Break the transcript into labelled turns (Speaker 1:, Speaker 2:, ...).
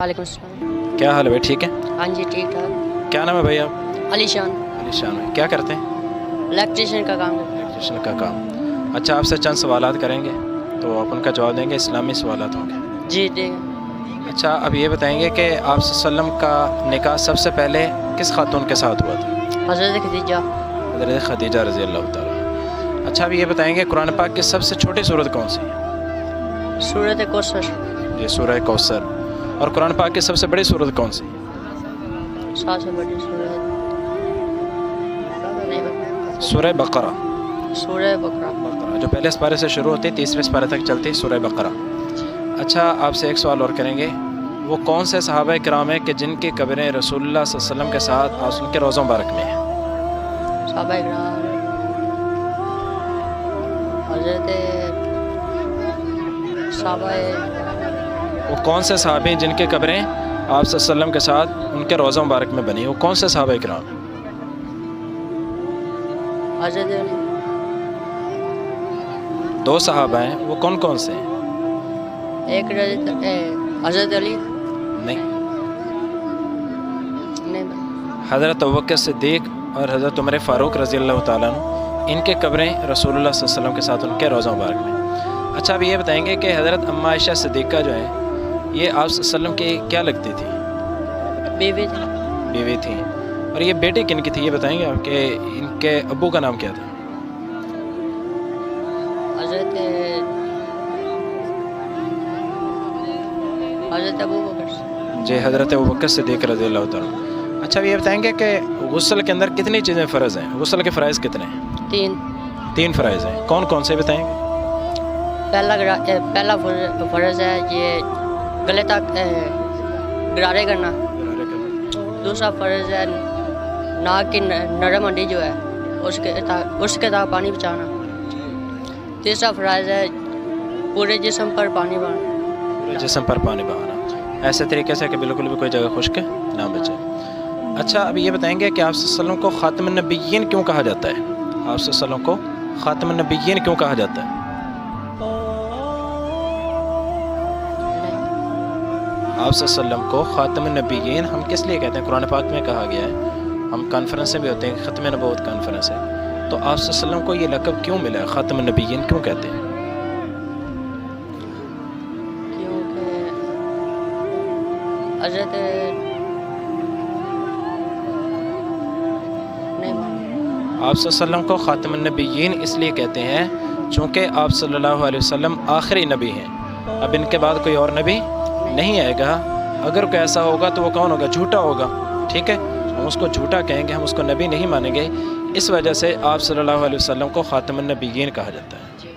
Speaker 1: وعلیکم السلام۔
Speaker 2: کیا حال ہے بھائی، ٹھیک ہے؟
Speaker 1: ہاں جی ٹھیک ٹھاک۔
Speaker 2: کیا نام ہے بھائی آپ؟
Speaker 1: علی شان،
Speaker 2: علی شان بھائی، کیا کرتے ہیں؟
Speaker 1: الیکٹریشین کا کام کرتا
Speaker 2: الیکٹریشین کا کام۔ اچھا، آپ سے چند سوالات کریں گے تو آپ ان کا جواب دیں گے، اسلامی سوالات ہوں گے۔
Speaker 1: ہوں۔ جی ٹھیک ہے۔
Speaker 2: اچھا، اب یہ بتائیں گے کہ آپ صلی اللہ علیہ وسلم کا نکاح سب سے پہلے کس خاتون کے ساتھ ہوا تھا؟
Speaker 1: حضرت خدیجہ۔
Speaker 2: حضرت خدیجہ رضی اللہ تعالیٰ عنہا۔ اچھا، اب یہ بتائیں گے قرآن پاک کی سب سے چھوٹی سورت کون سی ہے؟
Speaker 1: سورۃ کوثر۔
Speaker 2: یہ سورہ کوثر۔ اور قرآن پاک کی سب سے بڑی سورت کون سی ہے؟
Speaker 1: سب سے بڑی سورت
Speaker 2: سورہ بقرہ۔
Speaker 1: سورہ بقرہ۔
Speaker 2: بقرہ جو پہلے سپارے سے شروع ہوتی ہے، تیسرے سپارے تک چلتی ہے، سورہ بقرہ۔ اچھا، آپ سے ایک سوال اور کریں گے، وہ کون سے صحابہ کرام ہیں کہ جن کی قبریں رسول اللہ صلی اللہ علیہ وسلم کے ساتھ اور ان کے روضہ مبارک میں ہیں؟
Speaker 1: صحابہ کرام، حضرت صحابہ،
Speaker 2: وہ کون سے صحابی ہیں جن کی قبریں آپ صلی اللہ علیہ وسلم کے ساتھ ان کے روضہ مبارک میں بنی؟ وہ کون سے صحابہ کرام ہیں؟
Speaker 1: حضرت علی۔
Speaker 2: دو صحابہ ہیں، وہ کون کون سے ہیں؟
Speaker 1: ایک حضرت علی
Speaker 2: نہیں،
Speaker 1: نہیں،
Speaker 2: حضرت ابوبکر صدیق اور حضرت عمر فاروق رضی اللہ تعالیٰ عنہ، ان کے قبریں رسول اللہ صلی اللہ علیہ وسلم کے ساتھ ان کے روضہ مبارک میں۔ اچھا، اب یہ بتائیں گے کہ حضرت اماں عائشہ صدیقہ جو ہیں، یہ آپ صلی اللہ علیہ وسلم کی کیا لگتی تھی؟
Speaker 1: بیوی تھی۔
Speaker 2: بیوی تھی۔ اور یہ بیٹی کن کی تھی، یہ بتائیں گے آپ کہ ان کے ابو کا نام کیا تھا؟
Speaker 1: حضرت ابو بکر۔
Speaker 2: جی، حضرت ابوبکر صدیق رضی اللہ تعالیٰ عنہ۔ اچھا، اب یہ بتائیں گے کہ غسل کے اندر کتنی چیزیں فرض ہیں؟ غسل کے فرائض کتنے ہیں؟ تین فرائض ہیں، کون کون سے بتائیں گے؟
Speaker 1: پہلا فرض ہے یہ گلے تک گرارے کرنا۔ دوسرا فرض ہے ناک کی نرم ہڈی جو ہے اس کے تک پانی بچانا۔ تیسرا فرض ہے پورے جسم پر پانی بہانا۔
Speaker 2: پورے جسم پر پانی بہانا، ایسے طریقے سے کہ بالکل بھی کوئی جگہ خشک نہ بچے۔ اچھا، اب یہ بتائیں گے کہ آپ صلی اللہ علیہ وسلم کو خاتم النبیین کیوں کہا جاتا ہے؟ آپ صلی اللہ علیہ وسلم کو خاتم النبیین کیوں کہا جاتا ہے؟ آپ صلی اللہ علیہ وسلم کو خاتم النبیین ہم کس لیے کہتے ہیں؟ قرآن پاک میں کہا گیا ہے، ہم کانفرنس بھی ہوتے ہیں، ختم نبوت کانفرنس ہے، تو آپ صلی اللہ علیہ وسلم کو یہ لقب کیوں ملا ہے؟ خاتم النبیین کیوں کہتے ہیں؟
Speaker 1: کیونکہ حضرت
Speaker 2: آپ صلی اللہ علیہ وسلم کو خاتم النبیین اس لیے کہتے ہیں چونکہ آپ صلی اللہ علیہ وسلم آخری نبی ہیں، اب ان کے بعد کوئی اور نبی نہیں آئے گا۔ اگر کوئی ایسا ہوگا تو وہ کون ہوگا؟ جھوٹا ہوگا، ٹھیک ہے؟ ہم اس کو جھوٹا کہیں گے، ہم اس کو نبی نہیں مانیں گے، اس وجہ سے آپ صلی اللہ علیہ وسلم کو خاتم النبیین کہا جاتا ہے۔